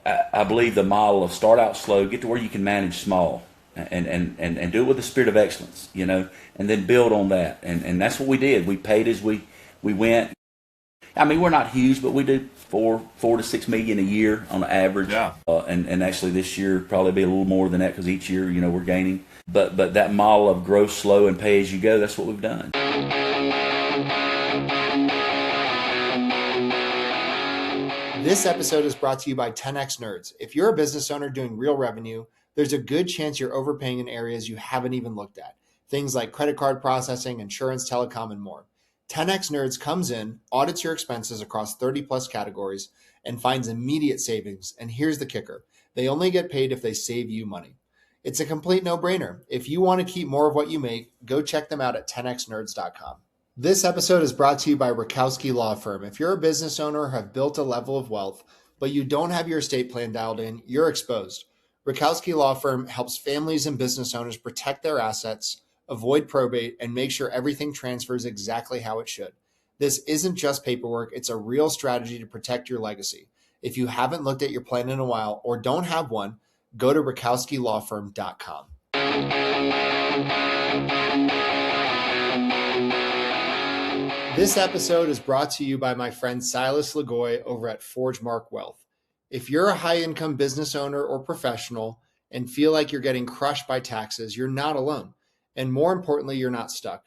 I believe the model of start out slow, get to where you can manage small, and do it with a spirit of excellence, and then build on that. And that's what we did. We paid as we went. I mean, we're not huge, but we do four to 6 million a year on average. Yeah. And actually this year probably be a little more than that because each year, we're gaining. But that model of grow slow and pay as you go, that's what we've done. This episode is brought to you by 10X Nerds. If you're a business owner doing real revenue, there's a good chance you're overpaying in areas you haven't even looked at. Things like credit card processing, insurance, telecom, and more. 10X Nerds comes in, audits your expenses across 30 plus categories, and finds immediate savings. And here's the kicker. They only get paid if they save you money. It's a complete no-brainer. If you want to keep more of what you make, go check them out at 10xnerds.com. This episode is brought to you by Rakowski Law Firm. If you're a business owner or have built a level of wealth, but you don't have your estate plan dialed in, you're exposed. Rakowski Law Firm helps families and business owners protect their assets, avoid probate, and make sure everything transfers exactly how it should. This isn't just paperwork, it's a real strategy to protect your legacy. If you haven't looked at your plan in a while or don't have one, go to rakowskilawfirm.com. This episode is brought to you by my friend Silas Lagoy over at ForgeMark Wealth. If you're a high-income business owner or professional and feel like you're getting crushed by taxes, you're not alone. And more importantly, you're not stuck.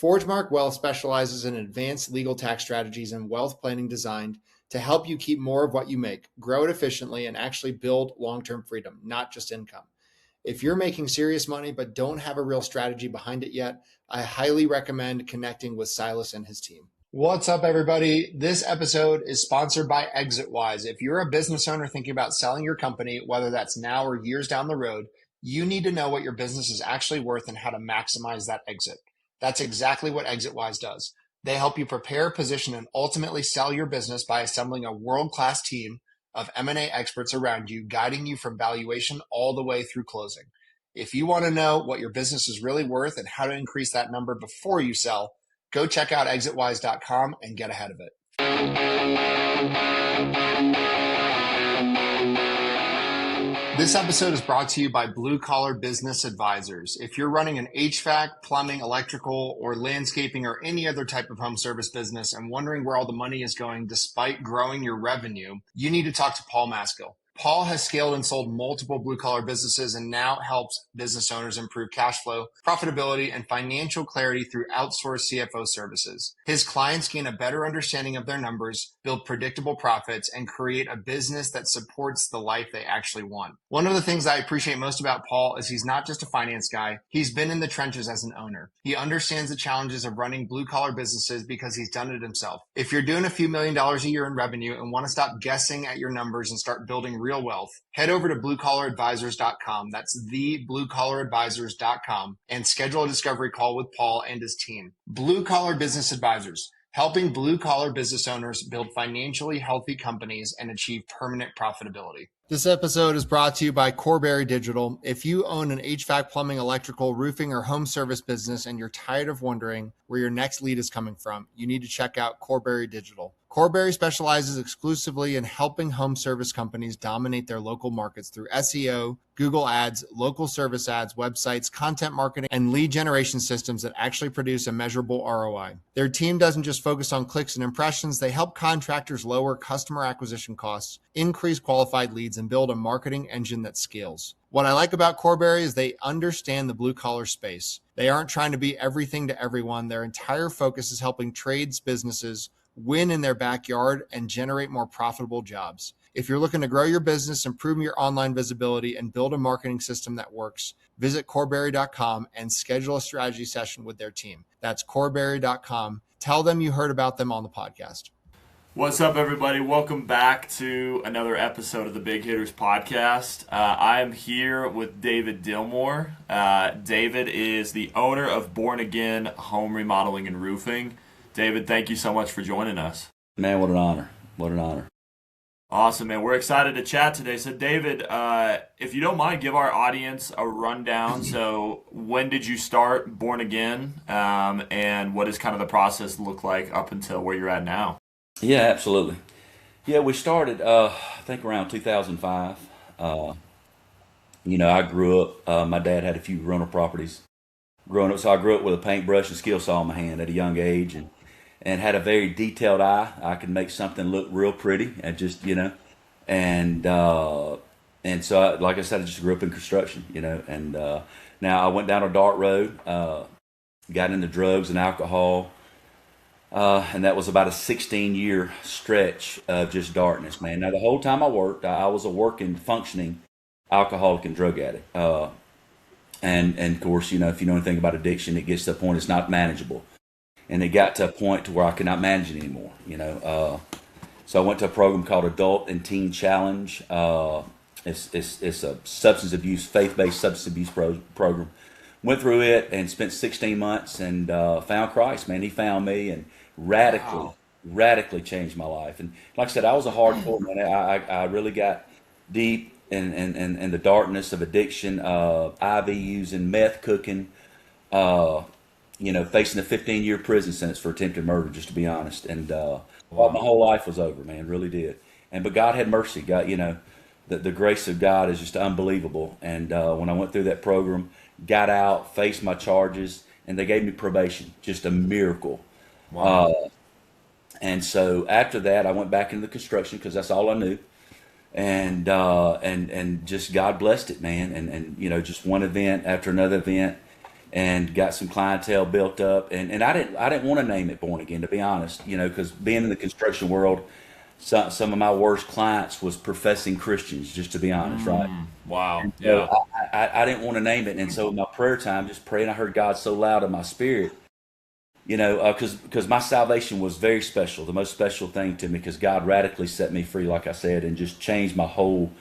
ForgeMark Wealth specializes in advanced legal tax strategies and wealth planning designed to help you keep more of what you make, grow it efficiently, and actually build long-term freedom, not just income. If you're making serious money but don't have a real strategy behind it yet, I highly recommend connecting with Silas and his team. What's up, everybody? This episode is sponsored by ExitWise. If you're a business owner thinking about selling your company, whether that's now or years down the road, you need to know what your business is actually worth and how to maximize that exit. That's exactly what ExitWise does. They help you prepare, position, and ultimately sell your business by assembling a world-class team of M&A experts around you, guiding you from valuation all the way through closing. If you want to know what your business is really worth and how to increase that number before you sell, go check out exitwise.com and get ahead of it. This episode is brought to you by Blue Collar Business Advisors. If you're running an HVAC, plumbing, electrical, or landscaping, or any other type of home service business and wondering where all the money is going despite growing your revenue, you need to talk to Paul Maskill. Paul has scaled and sold multiple blue-collar businesses and now helps business owners improve cash flow, profitability, and financial clarity through outsourced CFO services. His clients gain a better understanding of their numbers, build predictable profits, and create a business that supports the life they actually want. One of the things I appreciate most about Paul is he's not just a finance guy. He's been in the trenches as an owner. He understands the challenges of running blue-collar businesses because he's done it himself. If you're doing a few $1 million a year in revenue and want to stop guessing at your numbers and start building real wealth, head over to bluecollaradvisors.com. That's thebluecollaradvisors.com and schedule a discovery call with Paul and his team. Blue Collar Business Advisors, helping blue-collar business owners build financially healthy companies and achieve permanent profitability. This episode is brought to you by Corberry Digital. If you own an HVAC, plumbing, electrical, roofing, or home service business and you're tired of wondering where your next lead is coming from, you need to check out Corberry Digital. Corberry specializes exclusively in helping home service companies dominate their local markets through SEO, Google Ads, local service ads, websites, content marketing, and lead generation systems that actually produce a measurable ROI. Their team doesn't just focus on clicks and impressions. They help contractors lower customer acquisition costs, increase qualified leads, and build a marketing engine that scales. What I like about Corberry is they understand the blue-collar space. They aren't trying to be everything to everyone. Their entire focus is helping trades businesses win in their backyard and generate more profitable jobs. If you're looking to grow your business, improve your online visibility, and build a marketing system that works, visit Corberry.com and schedule a strategy session with their team. That's Corberry.com. Tell them you heard about them on the podcast. What's up, everybody? Welcome back to another episode of the Big Hitters Podcast. I am here with David Dilmore. David is the owner of Born Again Home Remodeling and Roofing. David, thank you so much for joining us. Man, what an honor. What an honor. Awesome, man. We're excited to chat today. So, David, if you don't mind, give our audience a rundown. So, when did you start Born Again, and what does kind of the process look like up until where you're at now? Yeah, absolutely. Yeah, we started, I think around 2005. Uh, I grew up, my dad had a few rental properties growing up. So I grew up with a paintbrush and skill saw in my hand at a young age and had a very detailed eye. I could make something look real pretty and and, and so like I said, I just grew up in construction, and, now I went down a dark road, got into drugs and alcohol. And that was about a 16-year stretch of just darkness, man. Now, the whole time I worked, I was a working, functioning alcoholic and drug addict. And of course, if you know anything about addiction, it gets to a point it's not manageable. And it got to a point to where I could not manage it anymore, So I went to a program called Adult and Teen Challenge. It's a substance abuse, faith-based substance abuse program. Went through it and spent 16 months and found Christ, man. He found me and radically, Wow. radically changed my life. And like I said, I was a hardcore man. I really got deep in the darkness of addiction, IV using, meth cooking, uh, facing a 15-year prison sentence for attempted murder, just to be honest. And thought my Wow. whole life was over, man. Really did. But God had mercy. God, the grace of God is just unbelievable. And when I went through that program, got out, faced my charges, and they gave me probation. Just a miracle. Wow. And so after that, I went back into the construction because that's all I knew. And just God blessed it, man. And just one event after another event, and got some clientele built up. And I didn't want to name it Born Again, to be honest. Because being in the construction world, some of my worst clients was professing Christians, just to be honest, right? Wow. So Yeah. I didn't want to name it, and so my prayer time, just praying, I heard God so loud in my spirit, because my salvation was very special, the most special thing to me, because God radically set me free, like I said, and just changed my whole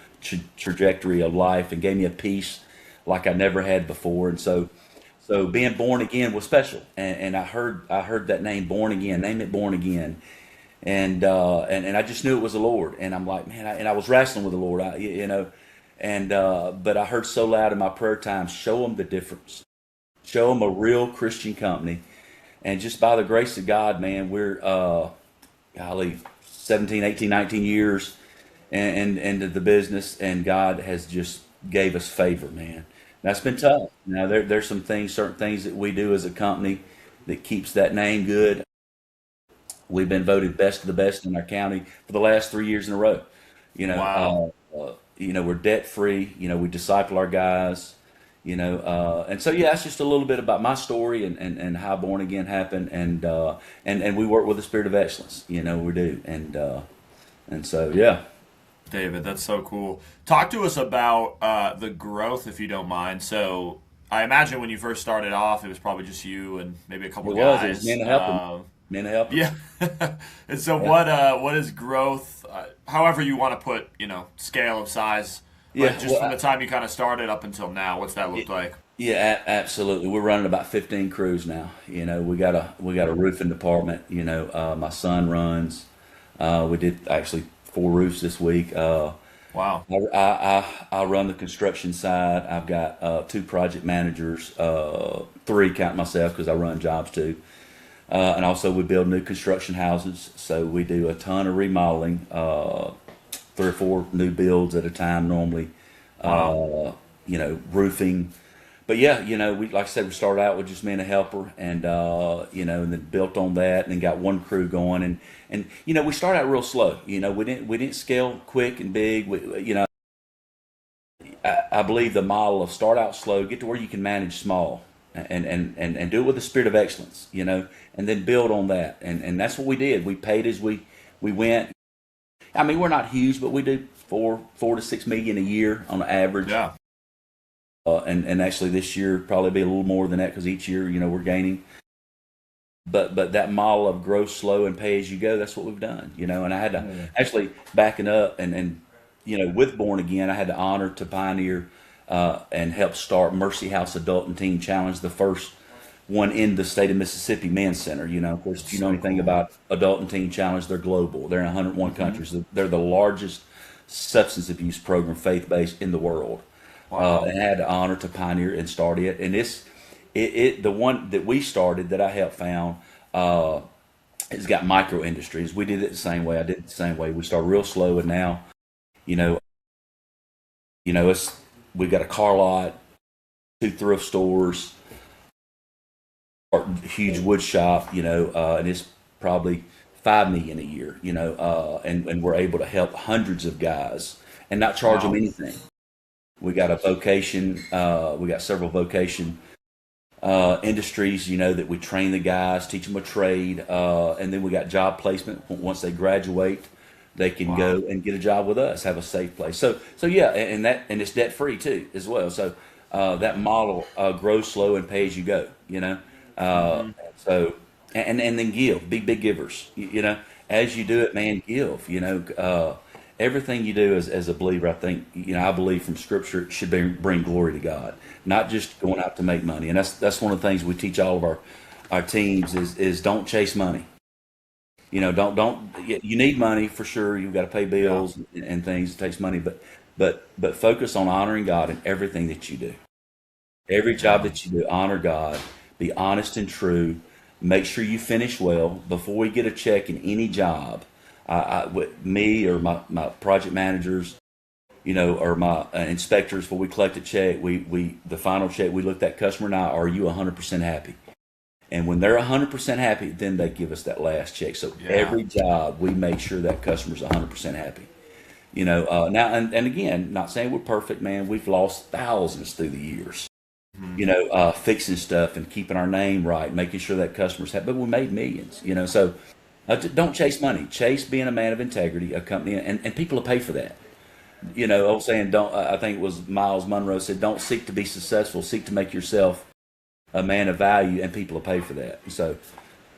trajectory of life and gave me a peace like I never had before. And so being born again was special, and I heard that name, Born Again, name it Born Again. And I just knew it was the Lord, and I'm like, man, and I was wrestling with the Lord, but I heard so loud in my prayer time, show them the difference, show them a real Christian company, and just by the grace of God, man, we're golly, 17, 18, 19 years and into the business, and God has just gave us favor, man. That's been tough. Now there's some things, certain things that we do as a company that keeps that name good. We've been voted best of the best in our county for the last 3 years in a row. Wow. We're debt free. We disciple our guys. And so yeah, that's just a little bit about my story and how Born Again happened, and we work with the spirit of excellence. We do, and so yeah. David, that's so cool. Talk to us about the growth, if you don't mind. So I imagine when you first started off, it was probably just you and maybe a couple It was guys. men to help them, men to help them. Yeah. And so Yeah, what is growth? However you want to put, scale of size, but yeah. just from the time you kind of started up until now, what's that look like? Yeah, absolutely. We're running about 15 crews now. We got a roofing department. My son runs. We did actually 4 roofs this week. Wow. I run the construction side. I've got 2 project managers, 3 counting myself because I run jobs too. And also we build new construction houses. So we do a ton of remodeling, 3 or 4 new builds at a time normally. Wow. Roofing. But yeah, we, like I said, we started out with just me and a helper, and then built on that, and then got one crew going, and we started out real slow. We didn't scale quick and big. I believe the model of start out slow, get to where you can manage small, and do it with a spirit of excellence. And then build on that, and that's what we did. We paid as we went. I mean, we're not huge, but we do four to 6 million a year on average. Yeah. And actually this year probably be a little more than that because each year, we're gaining. But that model of grow slow and pay as you go, that's what we've done. And I had to actually backing up and with Born Again, I had the honor to pioneer and help start Mercy House Adult and Teen Challenge, the first one in the state of Mississippi Men's Center. Of course, if you know So anything cool. about Adult and Teen Challenge, they're global. They're in 101 Hmm. countries. They're the largest substance abuse program, faith-based, in the world. Wow. And I had the honor to pioneer and start it. And the one that we started that I helped found, it's got micro industries. We did it the same way. I did it the same way. We started real slow, and now, you know, it's we've got a car lot, 2 thrift stores, a huge wood shop, and it's probably 5 million a year, and we're able to help hundreds of guys and not charge them Wow. anything. We got a vocation, we got several vocation industries, that we train the guys, teach them a trade, and then we got job placement. Once they graduate, they can Wow. go and get a job with us, have a safe place. So yeah, and it's debt free too as well. So that model grows slow and pay as you go. Uh, Hmm. so and then give, be big givers. As you do it, man, give. Everything you do as a believer, I think, I believe from Scripture, it should bring glory to God, not just going out to make money. And that's one of the things we teach all of our teams is don't chase money. Don't you need money for sure. You've got to pay Yeah. bills and things. It takes money, but focus on honoring God in everything that you do. Every job Yeah. that you do, honor God. Be honest and true. Make sure you finish well before we get a check in any job. With me or my project managers, or my inspectors, before we collect a check, we the final check, we look at customer and I, are you 100% happy? And when they're 100% happy, then they give us that last check. So Yeah. every job, we make sure that customer's 100% happy. Now, and again, not saying we're perfect, man. We've lost thousands through the years, Hmm. fixing stuff and keeping our name right, making sure that customers happy. But we made millions, so don't chase money. Chase being a man of integrity, a company, and people will pay for that. Old saying, don't, I think it was Miles Monroe said, don't seek to be successful, seek to make yourself a man of value, and people will pay for that. So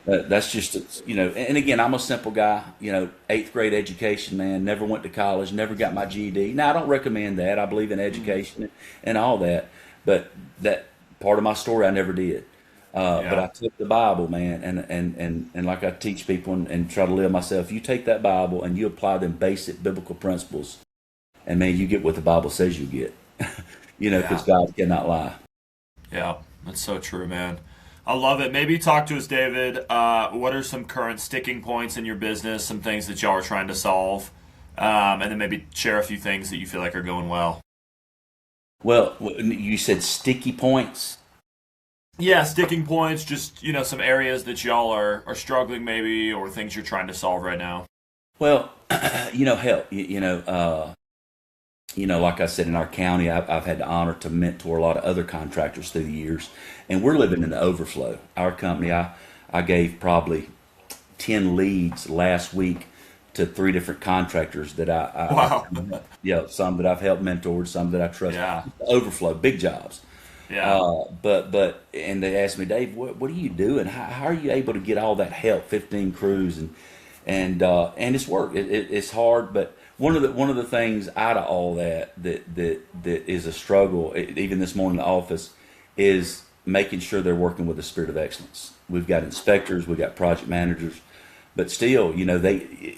that's just, and again, I'm a simple guy, 8th grade education, man, never went to college, never got my GED. Now, I don't recommend that. I believe in Hmm. education and all that, but that part of my story, I never did. But I Yeah. took the Bible, man, and like I teach people and try to live myself. You take that Bible and you apply them basic biblical principles, and man, you get what the Bible says you get. Because Yeah. God cannot lie. Yeah. That's so true, man. I love it. Maybe talk to us, David. What are some current sticking points in your business? Some things that y'all are trying to solve, and then maybe share a few things that you feel like are going well. Well, you said sticky points. Yeah, sticking points. Just some areas that y'all are struggling, maybe, or things you're trying to solve right now. Well, help. Like I said, in our county, I've had the honor to mentor a lot of other contractors through the years, and we're living in the overflow. Our company, I gave probably 10 leads last week to 3 different contractors that Wow. some that I've helped mentor, some that I trust. Yeah. Overflow, big jobs. Yeah. And they asked me, Dave, what are you doing? How are you able to get all that help, 15 crews, and it's work. It's hard, but one of the things out of all that is a struggle, even this morning in the office, is making sure they're working with a spirit of excellence. We've got inspectors, we've got project managers, but still, they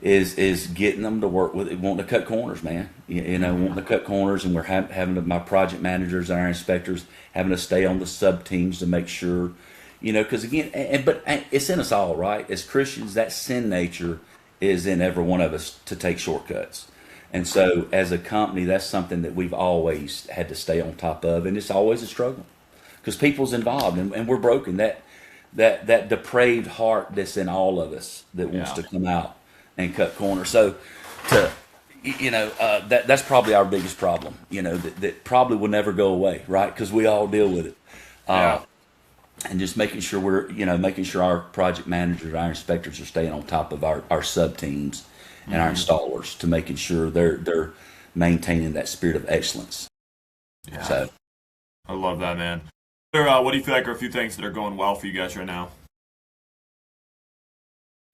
is getting them to work with wanting to cut corners, man. Wanting to cut corners, and we're having my project managers and our inspectors having to stay on the sub teams to make sure, because again, but it's in us all, right? As Christians, that sin nature is in every one of us to take shortcuts. And so, as a company, that's something that we've always had to stay on top of, and it's always a struggle because people's involved, and we're broken. That depraved heart that's in all of us that wants Yeah. to come out and cut corners. So, to that's probably our biggest problem. That probably will never go away, right? Because we all deal with it. Uh, Yeah. and just making sure making sure our project managers, our inspectors are staying on top of our sub teams and our Hmm. installers to making sure they're maintaining that spirit of excellence. Yeah. So, I love that, man. What do you feel like are a few things that are going well for you guys right now?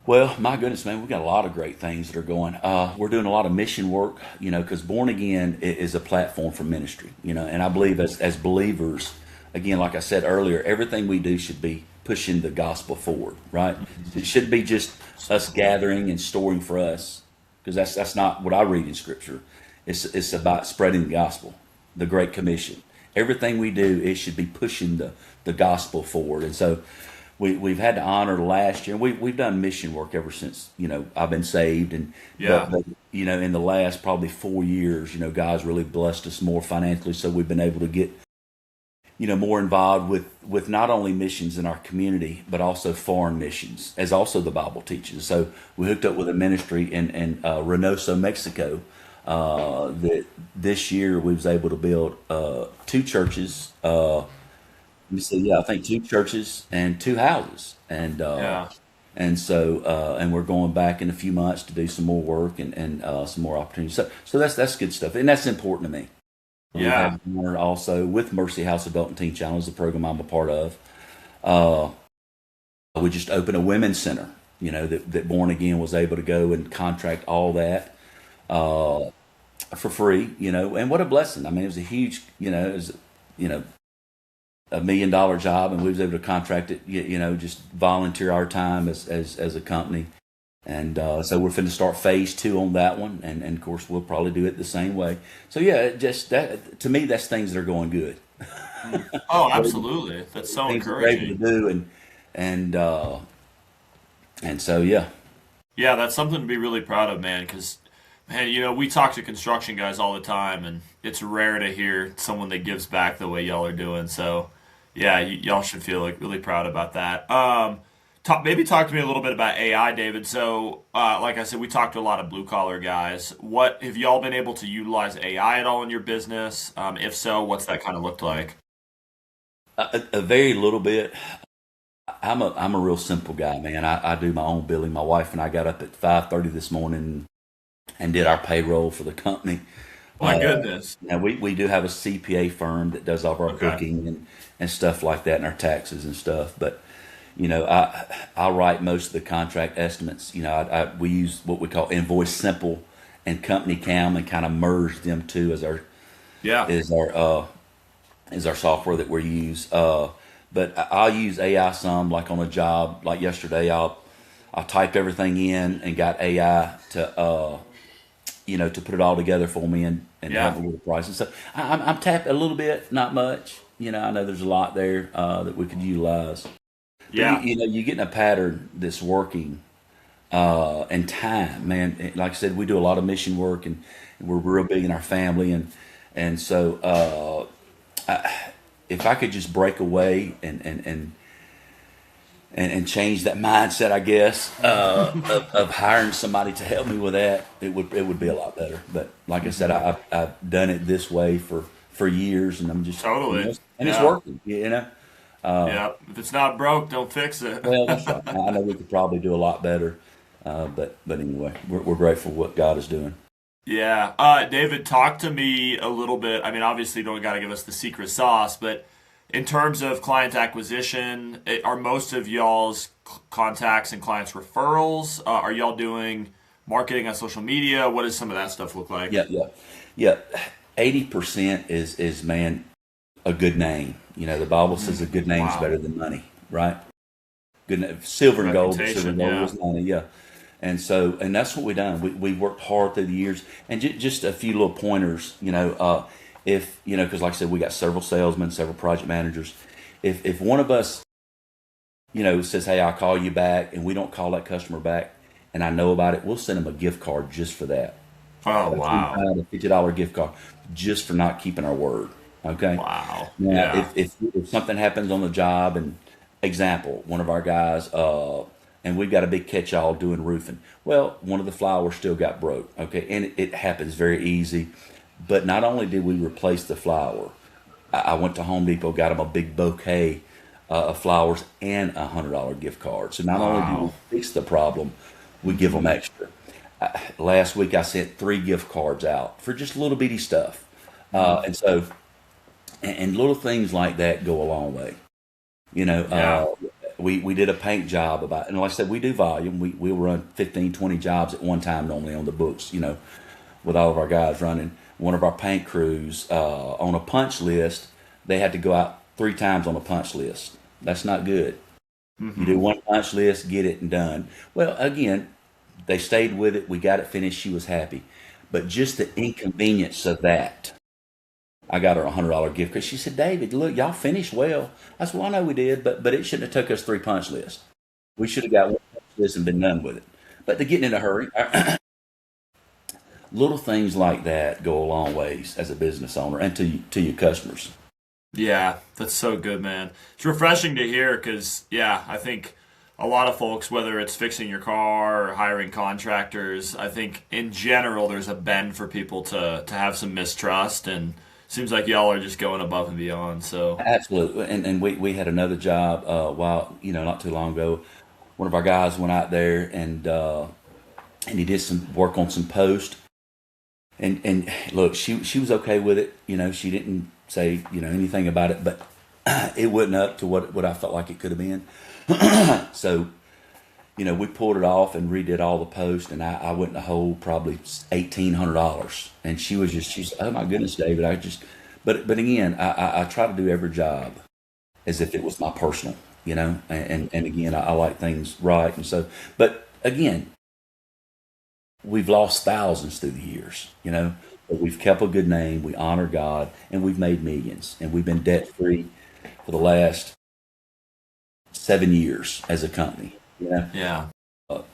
well, my goodness, man, we've got a lot of great things that are going. We're doing a lot of mission work, because Born Again is a platform for ministry, and I believe as believers, again, like I said earlier, everything we do should be pushing the gospel forward, right? It shouldn't be just us gathering and storing for us, because that's not what I read in Scripture. It's about spreading the gospel, the Great Commission. Everything we do, it should be pushing the gospel forward. And so we've had to honor last year. We've done mission work ever since, I've been saved, and Yeah. but in the last probably 4 years, God's really blessed us more financially, so we've been able to get more involved with not only missions in our community, but also foreign missions, as also the Bible teaches. So we hooked up with a ministry in Reynosa, Mexico. That this year we was able to build two churches. Let me see, yeah, I think two churches and two houses, Yeah. and we're going back in a few months to do some more work and some more opportunities. So that's good stuff, and that's important to me. We've Yeah. had the honor also with Mercy House Adult and Teen Challenge, the program I'm a part of. Uh, we just opened a women's center, that Born Again was able to go and contract all that for free, and what a blessing. I mean, it was a huge, a $1 million job, and we was able to contract it, just volunteer our time as a company. And so we're finna start phase 2 on that one, and of course we'll probably do it the same way. So yeah, just that to me, that's things that are going good. Oh, absolutely. That's so Things that we're able to encouraging. do, and so yeah, Yeah, that's something to be really proud of, man. Because, man, we talk to construction guys all the time, and it's rare to hear someone that gives back the way y'all are doing. So, yeah, y'all should feel like really proud about that. Maybe talk to me a little bit about AI, David. So, like I said, we talked to a lot of blue collar guys. What have y'all been able to utilize AI at all in your business? If so, what's that kind of looked like? a very little bit. I'm a real simple guy, man. I do my own billing. My wife and I got up at 5:30 this morning and did our payroll for the company. My Uh, goodness. Now we do have a CPA firm that does all of our Okay. booking and stuff like that, and our taxes and stuff. But I write most of the contract estimates. We use what we call Invoice Simple and Company Cam, and kind of merge them two as our Yeah. is our uh, is our software that we use. But I'll use AI some, like on a job like yesterday. I typed everything in and got AI to put it all together for me and help Yeah. me with the price and stuff. I'm tapped a little bit, not much. I know there's a lot there that we could utilize. But Yeah. you're getting a pattern that's working, and time, man. Like I said, we do a lot of mission work, and we're real big in our family, and so if I could just break away and change that mindset, I guess, of hiring somebody to help me with that, it would be a lot better. But like I said, I've done it this way for years, and I'm just Totally. and it's Yeah. working. Yeah. If it's not broke, don't fix it. Well, that's right. I know we could probably do a lot better, but anyway, we're grateful for what God is doing. Yeah. David, talk to me a little bit. I mean, obviously, you don't got to give us the secret sauce, but in terms of client acquisition, are most of y'all's contacts and clients referrals? Are y'all doing marketing on social media? What does some of that stuff look like? Yeah, yeah, yeah. 80% is man a good name. The Bible says a good name's Wow. better than money, right? Silver and gold, but silver Reputation, and gold yeah. was money, yeah. And that's what we done. We worked hard through the years, and just a few little pointers. If because like I said, we got several salesmen, several project managers. If one of us, says, "Hey, I'll call you back," and we don't call that customer back, and I know about it, we'll send them a gift card just for that. Oh, A wow. $25 to $50 gift card just for not keeping our word. Okay. Wow. Now, Yeah. if something happens on the job, and example, one of our guys, and we've got a big catch-all doing roofing. Well, one of the flowers still got broke. Okay, and it happens very easy. But not only did we replace the flower, I went to Home Depot, got them a big bouquet of flowers and $100 gift card. So not only do we Wow. fix the problem, we give them extra. Last week I sent 3 gift cards out for just little bitty stuff, and so and little things like that go a long way. You know, Yeah. we did a paint job and like I said, we do volume. We'll run 15, 20 jobs at one time normally on the books. With all of our guys running. One of our paint crews on a punch list, they had to go out 3 times on a punch list. That's not good. You do one punch list, get it and done. Well, again, they stayed with it. We got it finished. She was happy. But just the inconvenience of that I got her a $100 gift card. She said, David, look, y'all finished well. I said, well, I know we did, but it shouldn't have took us 3 punch lists. We should have got one punch list and been done with it. But they're getting in a hurry. Little things like that go a long ways as a business owner and to your customers. Yeah, that's so good, man. It's refreshing to hear because, yeah, I think a lot of folks, whether it's fixing your car or hiring contractors, I think in general there's a bend for people to have some mistrust, and seems like y'all are just going above and beyond. So Absolutely. And we had another job not too long ago. One of our guys went out there and he did some work on some post. And look, she was okay with it. She didn't say anything about it, but it wasn't up to what I felt like it could have been. So, we pulled it off and redid all the posts, and I went in the hole probably $1,800. And she's oh my goodness, David, but again, I try to do every job as if it was my personal, and again, I like things right. And so, but again, we've lost thousands through the years, but we've kept a good name, we honor God, and we've made millions, and we've been debt free for the last 7 years as a company. yeah,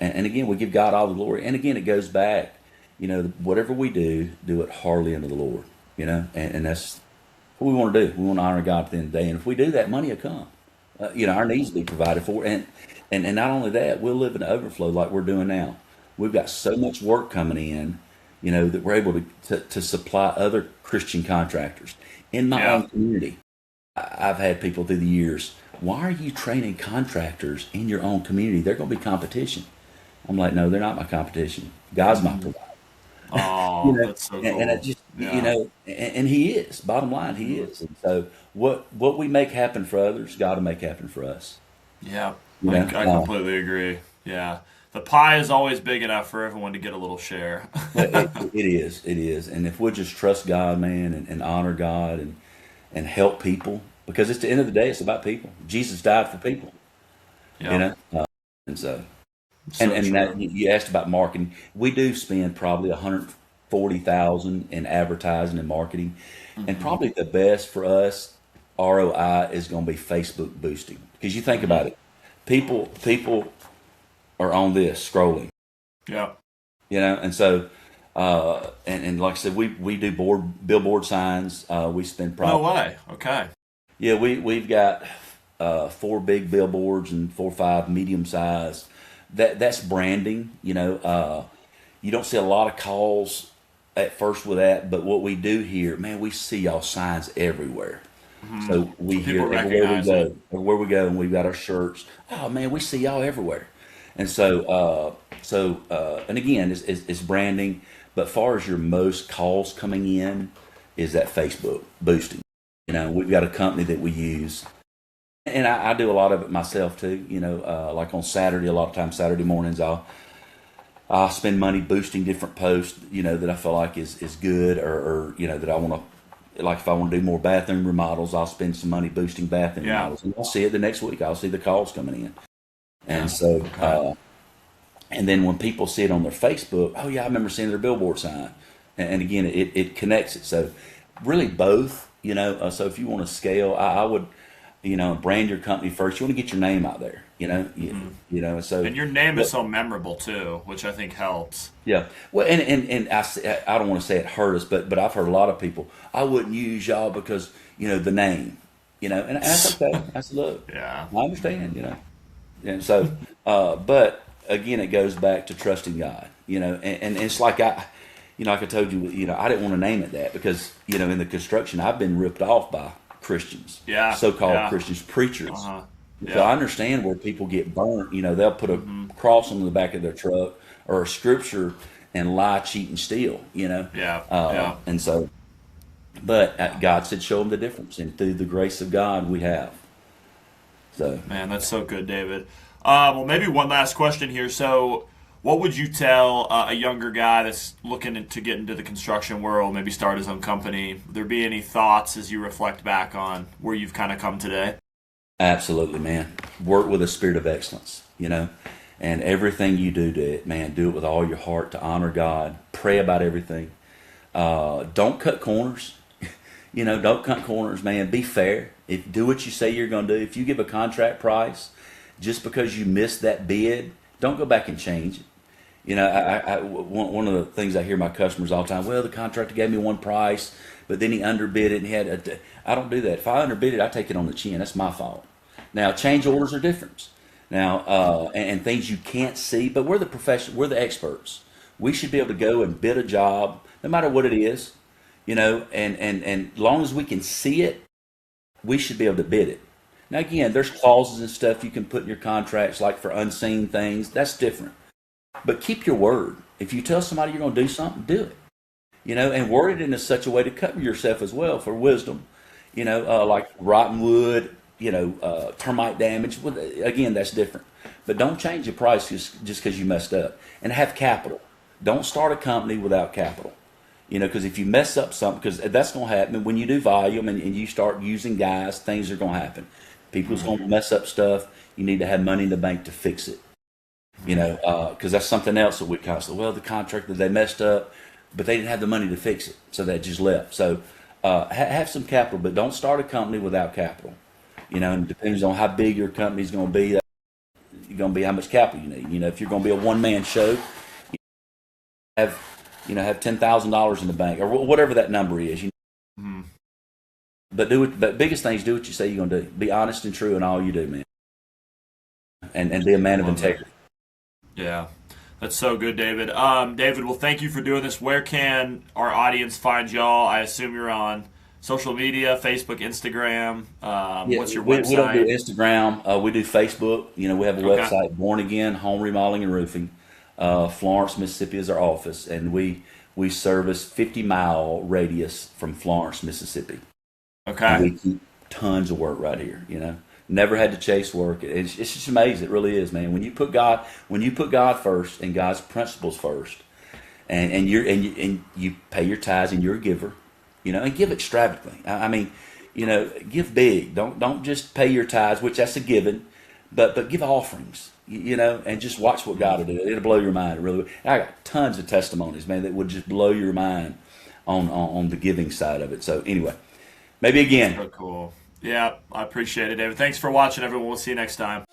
And again, we give God all the glory. And again, it goes back, whatever we do it heartily unto the Lord, and that's what we want to do. We want to honor God at the end of the day. And if we do that, money will come. Our needs will be provided for. And not only that, we'll live in the overflow like we're doing now. We've got so much work coming in, that we're able to supply other Christian contractors. In my own community, I've had people through the years, why are you training contractors in your own community? They're going to be competition. I'm like, no, they're not my competition. God's my provider. oh, that's so cool. And it just, and He is. Bottom line, He is. And so what we make happen for others, God will make happen for us. Yeah, I completely agree. Yeah. The pie is always big enough for everyone to get a little share. It is. And if we'll just trust God, man, and honor God and help people, because it's the end of the day, it's about people. Jesus died for people, and so, that, you asked about marketing. We do spend probably $140,000 in advertising and marketing, and probably the best for us ROI is going to be Facebook boosting, because you think about it, people are on this scrolling. Yeah. And so, and like I said, we do billboard signs. We spend probably. No way. Okay. Yeah, we've got 4 big billboards and 4 or 5 medium size. That's branding. You don't see a lot of calls at first with that, but what we do here, man, we see y'all signs everywhere. So we hear everywhere we go, and we've got our shirts. Oh man, we see y'all everywhere. And so, and again, it's branding. But far as your most calls coming in is that Facebook boosting. We've got a company that we use, and I do a lot of it myself too. Like on Saturday, a lot of times Saturday mornings, I'll spend money boosting different posts, that I feel like is good, or that I want to, like if I want to do more bathroom remodels, I'll spend some money boosting bathroom remodels, and I'll see it the next week. I'll see the calls coming in. And so, and then when people see it on their Facebook, oh yeah, I remember seeing their billboard sign. And again, it connects it. So really both, so if you want to scale, I would, brand your company first. You want to get your name out there, so. And your name is so memorable too, which I think helps. Yeah. Well, and I don't want to say it hurt us, but I've heard a lot of people, I wouldn't use y'all because, the name, and that's okay. I said, look, I understand, And so, but again, it goes back to trusting God, and it's like like I told you, I didn't want to name it that because, in the construction, I've been ripped off by Christians, so-called Christians, preachers. So I understand where people get burnt. They'll put a cross on the back of their truck or a scripture and lie, cheat, and steal, And so, but God said, show them the difference. And through the grace of God, we have. So, man, that's so good, David. Well, maybe one last question here. So, what would you tell a younger guy that's looking to get into the construction world, maybe start his own company? Would there be any thoughts as you reflect back on where you've kind of come today? Absolutely, man. Work with a spirit of excellence, and everything you do it, man, do it with all your heart to honor God. Pray about everything. Don't cut corners. Don't cut corners, man. Be fair. Do what you say you're going to do. If you give a contract price, just because you missed that bid, don't go back and change it. One of the things I hear my customers all the time, well, the contractor gave me one price, but then he underbid it and I don't do that. If I underbid it, I take it on the chin. That's my fault. Now, change orders are different. Now, and things you can't see, but we're the experts. We should be able to go and bid a job, no matter what it is, and long as we can see it, we should be able to bid it. Now, again, there's clauses and stuff you can put in your contracts, like for unseen things. That's different. But keep your word. If you tell somebody you're going to do something, do it. And word it in such a way to cover yourself as well for wisdom. Like rotten wood, termite damage. Well, again, that's different. But don't change your price just because you messed up. And have capital. Don't start a company without capital. Because if you mess up something, because that's going to happen when you do volume and you start using guys, things are going to happen. People's going to mess up stuff. You need to have money in the bank to fix it. Because that's something else that we constantly, well, the contractor, they messed up, but they didn't have the money to fix it, so they just left. So have some capital, but don't start a company without capital. And it depends on how big your company's going to be. You're going to be how much capital you need. If you're going to be a one-man show, have $10,000 in the bank or whatever that number is. But But biggest thing is do what you say you're going to do. Be honest and true in all you do, man, and be a man of integrity. Yeah, that's so good, David. David, well, thank you for doing this. Where can our audience find y'all? I assume you're on social media, Facebook, Instagram. What's your website? We don't do Instagram. We do Facebook. We have a website, Born Again Home Remodeling and Roofing. Florence, Mississippi is our office, and we service 50-mile radius from Florence, Mississippi. Okay. And we keep tons of work right here, Never had to chase work. It's just amazing. It really is, man. When you put God first and God's principles first, and you pay your tithes and you're a giver, and give extravagantly. I mean, give big. Don't just pay your tithes, which that's a given, but give offerings, and just watch what God will do. It'll blow your mind. It really will. I got tons of testimonies, man, that would just blow your mind on the giving side of it. So anyway, maybe again. So cool. Yeah, I appreciate it, David. Thanks for watching, everyone. We'll see you next time.